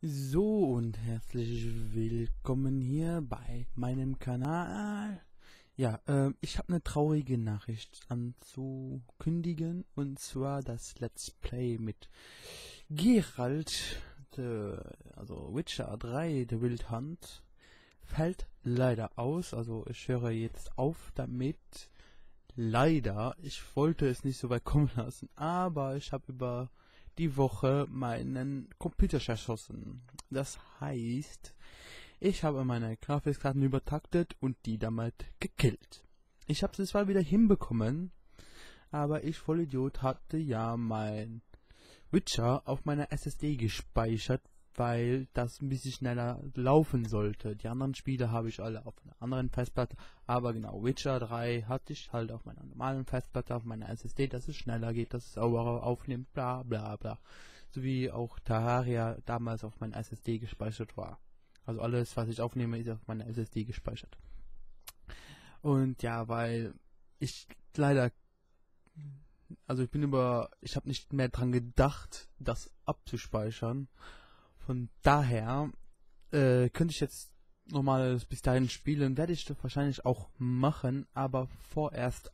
So und herzlich willkommen hier bei meinem Kanal. Ja, ich habe eine traurige Nachricht anzukündigen, und zwar das Let's Play mit Geralt, also Witcher 3, The Wild Hunt, fällt leider aus. Also ich höre jetzt auf damit. Leider, ich wollte es nicht so weit kommen lassen, aber ich habe über die Woche meinen Computer zerschossen. Das heißt, ich habe meine Grafikkarten übertaktet und die damit gekillt. Ich habe es zwar wieder hinbekommen, aber ich Vollidiot hatte ja mein Witcher auf meiner SSD gespeichert, weil das ein bisschen schneller laufen sollte. Die anderen Spiele habe ich alle auf einer anderen Festplatte, aber genau, Witcher 3 hatte ich halt auf meiner normalen Festplatte, auf meiner SSD, dass es schneller geht, dass es sauberer aufnimmt, bla bla bla. So wie auch Terraria damals auf meiner SSD gespeichert war. Also alles, was ich aufnehme, ist auf meiner SSD gespeichert. Und ja, weil ich leider, also ich habe nicht mehr dran gedacht, das abzuspeichern. Von daher könnte ich jetzt nochmal bis dahin spielen, werde ich das wahrscheinlich auch machen, aber vorerst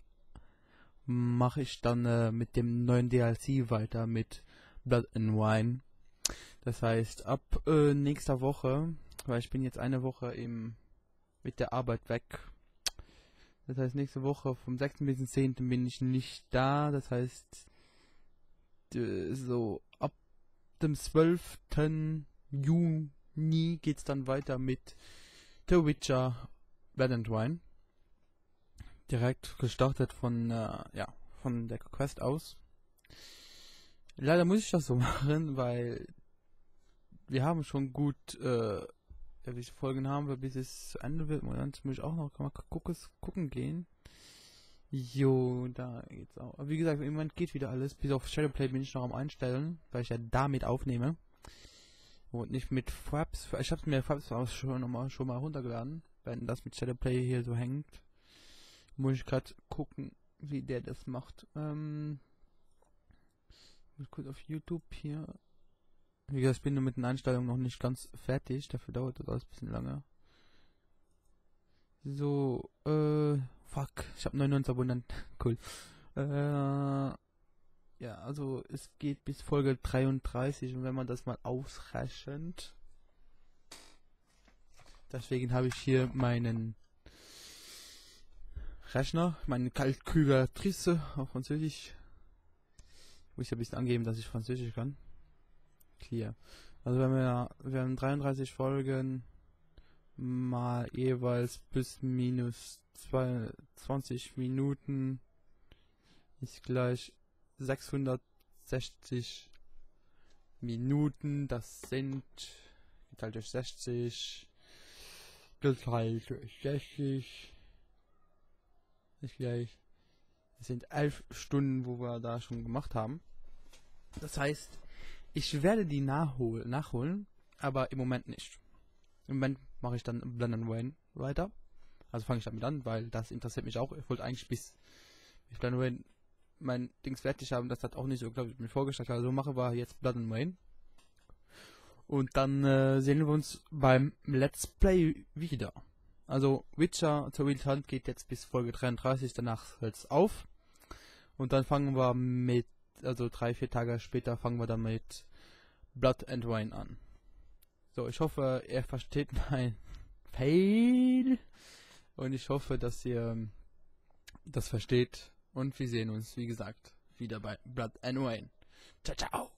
mache ich dann mit dem neuen DLC weiter mit Blood and Wine. Das heißt, ab nächster Woche, weil ich bin jetzt eine Woche mit der Arbeit weg. Das heißt, nächste Woche vom 6. bis zum 10. bin ich nicht da. Das heißt, so ab dem 12. Juni geht's dann weiter mit The Witcher Blood and Wine. Direkt gestartet von der Quest aus. Leider muss ich das so machen, weil wir haben schon gut, wie viele Folgen haben wir, bis es zu Ende wird. Und dann muss ich auch noch mal gucken gehen. Jo, da geht's auch. Aber wie gesagt, im Moment geht wieder alles. Bis auf Shadowplay bin ich noch am Einstellen, weil ich ja damit aufnehme. Und nicht mit Fraps. Ich habe mir Fraps auch schon mal runtergeladen. Wenn das mit Shadowplay hier so hängt, muss ich gerade gucken, wie der das macht. Ich kurz auf YouTube hier. Wie gesagt, ich bin nur mit den Einstellungen noch nicht ganz fertig. Dafür dauert das alles ein bisschen lange. So, fuck. Ich habe 99 Abonnenten. Cool. Ja, also es geht bis Folge 33, und wenn man das mal ausrechnet. Deswegen habe ich hier meinen Rechner, meine Calculatrice auf Französisch. Muss ich ein bisschen angeben, dass ich Französisch kann. Clear. Also wir haben 33 Folgen mal jeweils plus minus 20 Minuten ist gleich 660 Minuten. Das sind geteilt durch 60 geteilt durch 60 ist gleich. Das sind 11 Stunden, wo wir da schon gemacht haben. Das heißt, ich werde die nachholen, aber im Moment nicht. Im Moment mache ich dann Blood and Wine weiter. Also fange ich damit an, weil das interessiert mich auch. Ich wollte eigentlich bis Blood and Wine mein Dings fertig haben. Das hat auch nicht so, glaube ich, mir vorgestellt. Also machen wir jetzt Blood and Wine. Und dann sehen wir uns beim Let's Play wieder. Also Witcher The Wild Hunt geht jetzt bis Folge 33, danach hört es auf. Und dann fangen wir also 3-4 Tage später fangen wir dann mit Blood and Wine an. So, ich hoffe, ihr versteht mein Fail. Und ich hoffe, dass ihr das versteht. Und wir sehen uns, wie gesagt, wieder bei Blood and Wine. Ciao, ciao.